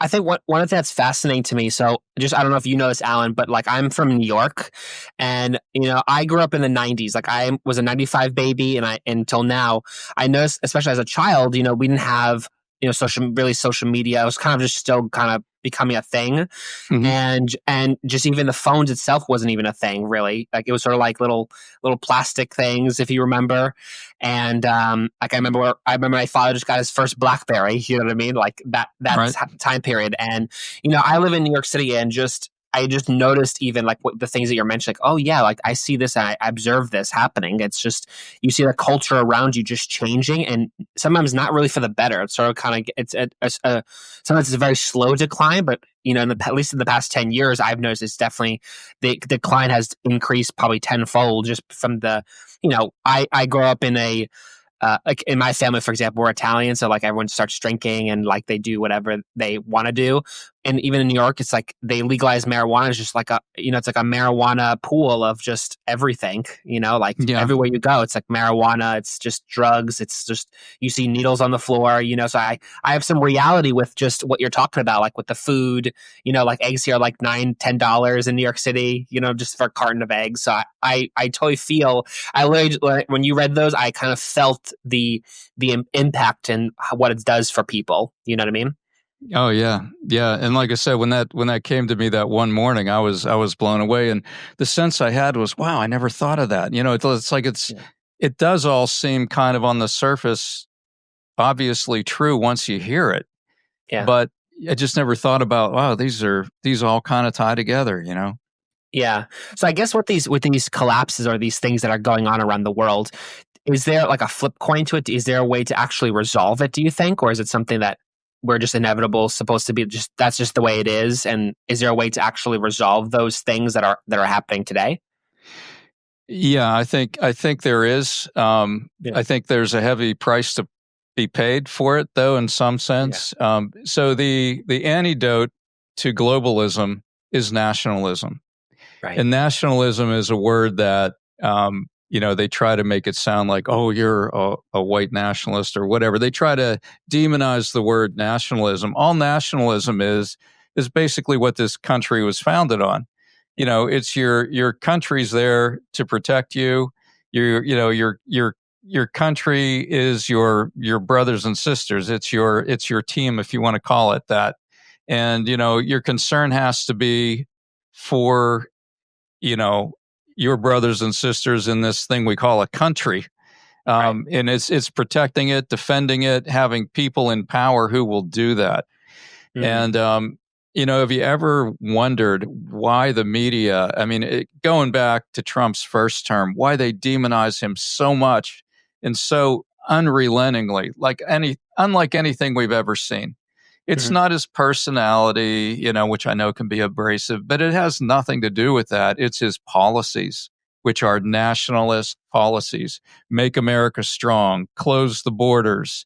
I think one of the that's fascinating to me. So just I don't know if you know this, Alan, but like I'm from New York, and I grew up in the '90s. Like I was a '95 baby, and I until now I noticed, especially as a child, we didn't have social media. It was kind of just still kind of becoming a thing, Mhm. and just even the phones itself wasn't even a thing really. Like it was sort of like little plastic things, if you remember. And like I remember my father just got his first BlackBerry. You know what I mean? Like that Right. time period. And I live in New York City, and I just noticed even like what the things that you're mentioning, like, oh yeah, like I see this and I observe this happening. It's just, you see the culture around you just changing, and sometimes not really for the better. It's sort of kind of, sometimes it's a very slow decline, but at least in the past 10 years, I've noticed it's definitely, the decline has increased probably tenfold just from I grew up in like in my family, for example, we're Italian, so like everyone starts drinking and like they do whatever they want to do. And even in New York, it's like they legalize marijuana. It's just like it's like a marijuana pool of just everything. Like Yeah. everywhere you go, it's like marijuana. It's just drugs. It's just, you see needles on the floor. So I have some reality with just what you're talking about, like with the food. Like eggs here are like $9-10 in New York City. Just for a carton of eggs. So I totally feel. I literally, when you read those, I kind of felt the impact and what it does for people. You know what I mean? Oh yeah, yeah. And like I said, when that came to me that one morning, I was blown away, and the sense I had was, wow, I never thought of that. It's like it does all seem kind of on the surface obviously true once you hear it, Yeah. but I just never thought about, wow, these all kind of tie together. Yeah. So I guess with these collapses or these things that are going on around the world, is there like a flip coin to it? Is there a way to actually resolve it, do you think? Or is it something that we're just inevitable, supposed to be that's just the way it is? And is there a way to actually resolve those things that are happening today? Yeah, I think there is. Yeah. I think there's a heavy price to be paid for it, though, in some sense. So the antidote to globalism is nationalism. Right. And nationalism is a word that, they try to make it sound like, oh, you're a white nationalist or whatever. They try to demonize the word nationalism. All nationalism is basically what this country was founded on. It's your country's there to protect you. Your country is your brothers and sisters. It's your team, if you want to call it that. And, your concern has to be for your brothers and sisters in this thing we call a country. And it's protecting it, defending it, having people in power who will do that. Mm. And, have you ever wondered why the media, going back to Trump's first term, why they demonize him so much and so unrelentingly, unlike anything we've ever seen? It's Mhm. not his personality, which I know can be abrasive, but it has nothing to do with that. It's his policies, which are nationalist policies. Make America strong, close the borders,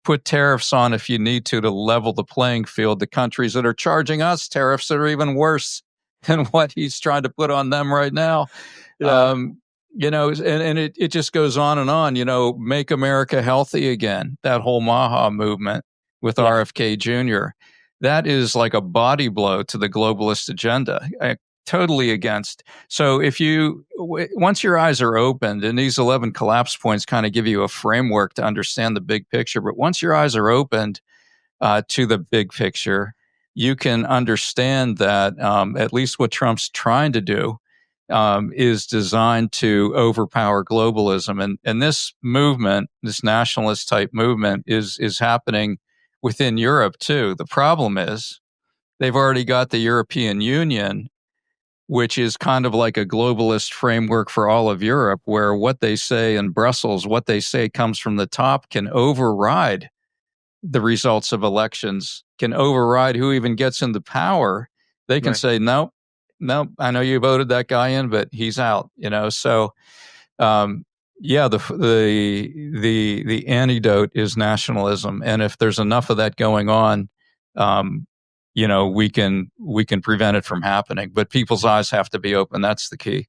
put tariffs on if you need to level the playing field to countries that are charging us tariffs that are even worse than what he's trying to put on them right now. Yeah. And it just goes on and on, make America healthy again, that whole Maha movement with Yeah. RFK Jr. That is like a body blow to the globalist agenda. Totally against. So once your eyes are opened, and these 11 collapse points kind of give you a framework to understand the big picture, but once your eyes are opened to the big picture, you can understand that at least what Trump's trying to do is designed to overpower globalism. And this movement, this nationalist type movement, is happening within Europe too. The problem is they've already got the European Union, which is kind of like a globalist framework for all of Europe, where what they say in Brussels, what they say comes from the top, can override the results of elections, can override who even gets into power. They can Right. say, no, I know you voted that guy in, but he's out, So, yeah, the antidote is nationalism. And if there's enough of that going on, we can prevent it from happening, but people's eyes have to be open. That's the key.